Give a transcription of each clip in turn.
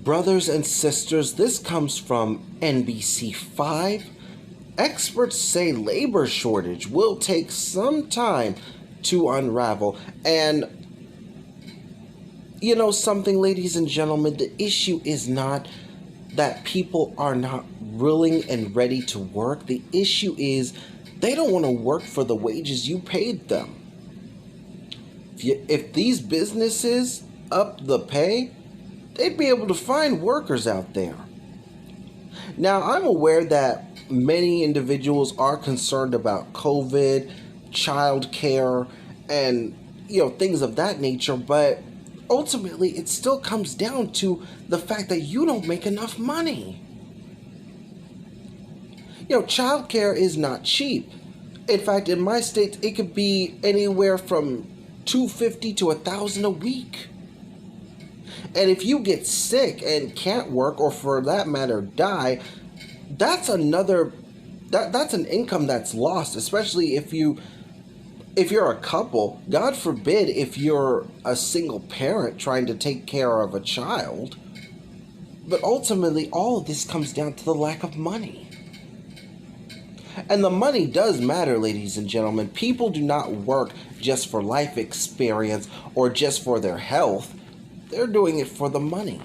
Brothers and sisters, this comes from NBC5. Experts say labor shortage will take some time to unravel. And you know something, ladies and gentlemen, the issue is not that people are not willing and ready to work. The issue is they don't want to work for the wages you paid them. If these businesses up the pay, they'd be able to find workers out there. Now, I'm aware that many individuals are concerned about COVID, childcare, and things of that nature, but ultimately it still comes down to the fact that you don't make enough money. Childcare is not cheap. In fact, in my state, it could be anywhere from $250 to $1,000 a week. And if you get sick and can't work, or for that matter die, that's that's an income that's lost, especially if you're a couple. God forbid if you're a single parent trying to take care of a child. But ultimately, all of this comes down to the lack of money. And the money does matter, ladies and gentlemen. People do not work just for life experience or just for their health. They're doing it for the money.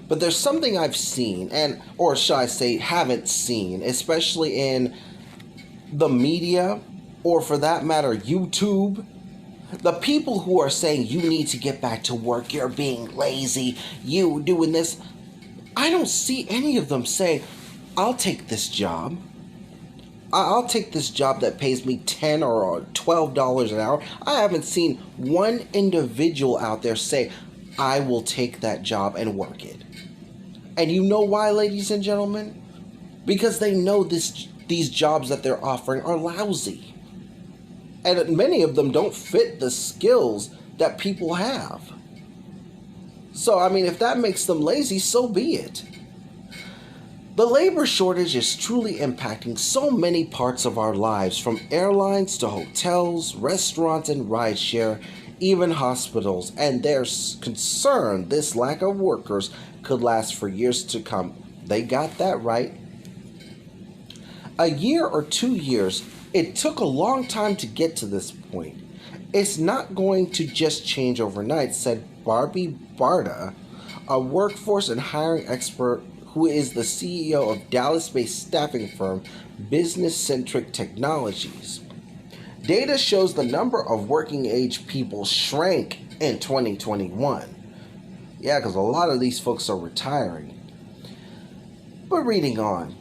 But there's something I've seen, or should I say haven't seen, especially in the media, or for that matter, YouTube. The people who are saying you need to get back to work, you're being lazy, you doing this. I don't see any of them saying, I'll take this job. I'll take this job that pays me $10 or $12 an hour. I haven't seen one individual out there say, I will take that job and work it. And you know why, ladies and gentlemen? Because they know these jobs that they're offering are lousy. And many of them don't fit the skills that people have. So, I mean, if that makes them lazy, so be it. The labor shortage is truly impacting so many parts of our lives, from airlines to hotels, restaurants, and rideshare, even hospitals, and there's concern this lack of workers could last for years to come. They got that right. A year or 2 years, it took a long time to get to this point. It's not going to just change overnight, said Barbie Barta, a workforce and hiring expert who is the CEO of Dallas-based staffing firm Business Centric Technologies. Data shows the number of working-age people shrank in 2021. Yeah, because a lot of these folks are retiring. But reading on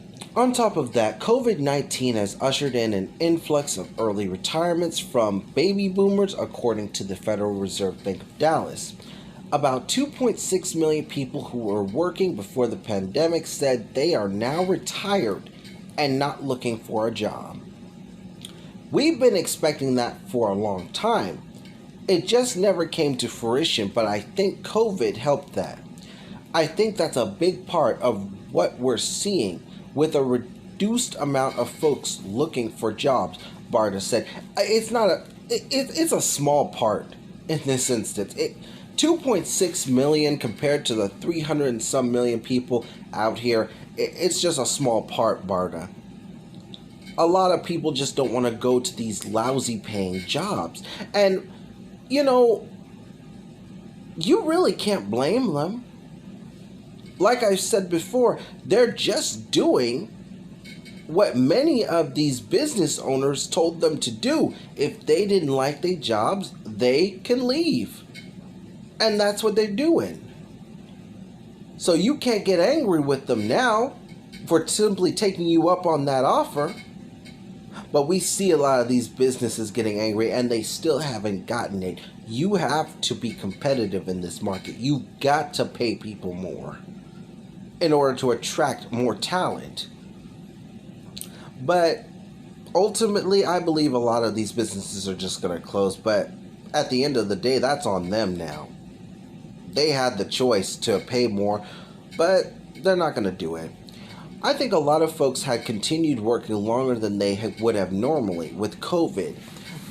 top of that, COVID-19 has ushered in an influx of early retirements from baby boomers, according to the Federal Reserve Bank of Dallas. About 2.6 million people who were working before the pandemic said they are now retired and not looking for a job. We've been expecting that for a long time. It just never came to fruition, but I think COVID helped that. I think that's a big part of what we're seeing with a reduced amount of folks looking for jobs, Barta said. It's a small part in this instance. 2.6 million compared to the 300 and some million people out here, it's just a small part, Barta. A lot of people just don't want to go to these lousy paying jobs. And, you really can't blame them. Like I said before, they're just doing what many of these business owners told them to do. If they didn't like their jobs, they can leave. And that's what they're doing. So you can't get angry with them now for simply taking you up on that offer. But we see a lot of these businesses getting angry, and they still haven't gotten it. You have to be competitive in this market. You've got to pay people more in order to attract more talent. But ultimately, I believe a lot of these businesses are just going to close. But at the end of the day, that's on them now. They had the choice to pay more, but they're not going to do it. I think a lot of folks had continued working longer than they would have normally with COVID.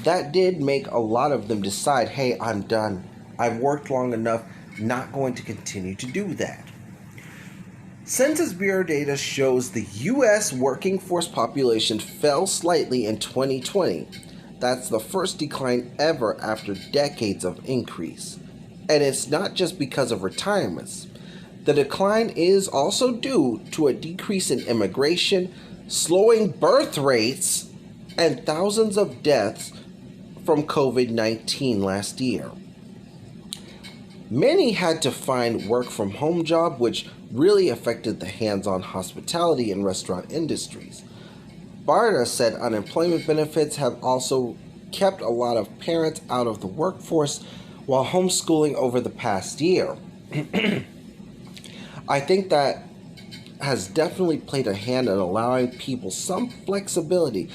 That did make a lot of them decide, hey, I'm done. I've worked long enough. not going to continue to do that. Census Bureau data shows the U.S. working force population fell slightly in 2020. That's the first decline ever after decades of increase. And it's not just because of retirements. The decline is also due to a decrease in immigration, slowing birth rates, and thousands of deaths from COVID-19 last year. Many had to find work from home job, which really affected the hands-on hospitality and restaurant industries. BARDA said unemployment benefits have also kept a lot of parents out of the workforce while homeschooling over the past year. I think that has definitely played a hand in allowing people some flexibility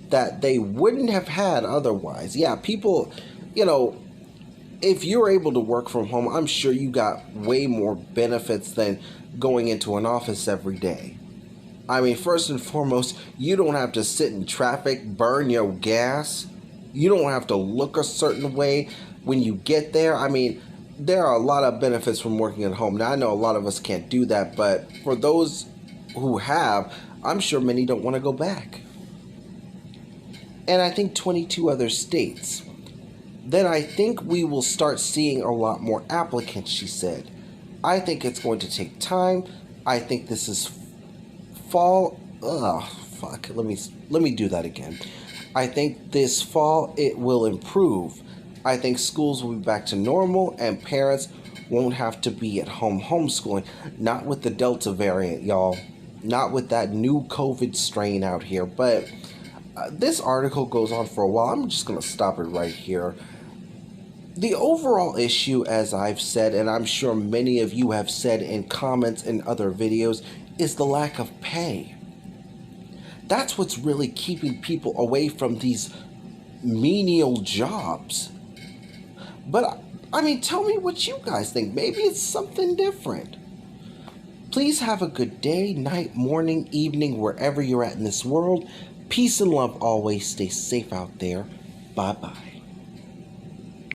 that they wouldn't have had otherwise. Yeah, people, if you're able to work from home, I'm sure you got way more benefits than going into an office every day. I mean, first and foremost, you don't have to sit in traffic, burn your gas. You don't have to look a certain way when you get there. I mean, there are a lot of benefits from working at home. Now, I know a lot of us can't do that, but for those who have, I'm sure many don't want to go back. And I think 22 other states. Then I think we will start seeing a lot more applicants, she said. I think it's going to take time. I think this is fall. Let me do that again. I think this fall it will improve. I think schools will be back to normal and parents won't have to be at home homeschooling. Not with the Delta variant, y'all. Not with that new COVID strain out here. But this article goes on for a while. I'm just going to stop it right here. The overall issue, as I've said, and I'm sure many of you have said in comments and other videos, is the lack of pay. That's what's really keeping people away from these menial jobs. But, I mean, tell me what you guys think. Maybe it's something different. Please have a good day, night, morning, evening, wherever you're at in this world. Peace and love always. Stay safe out there. Bye-bye.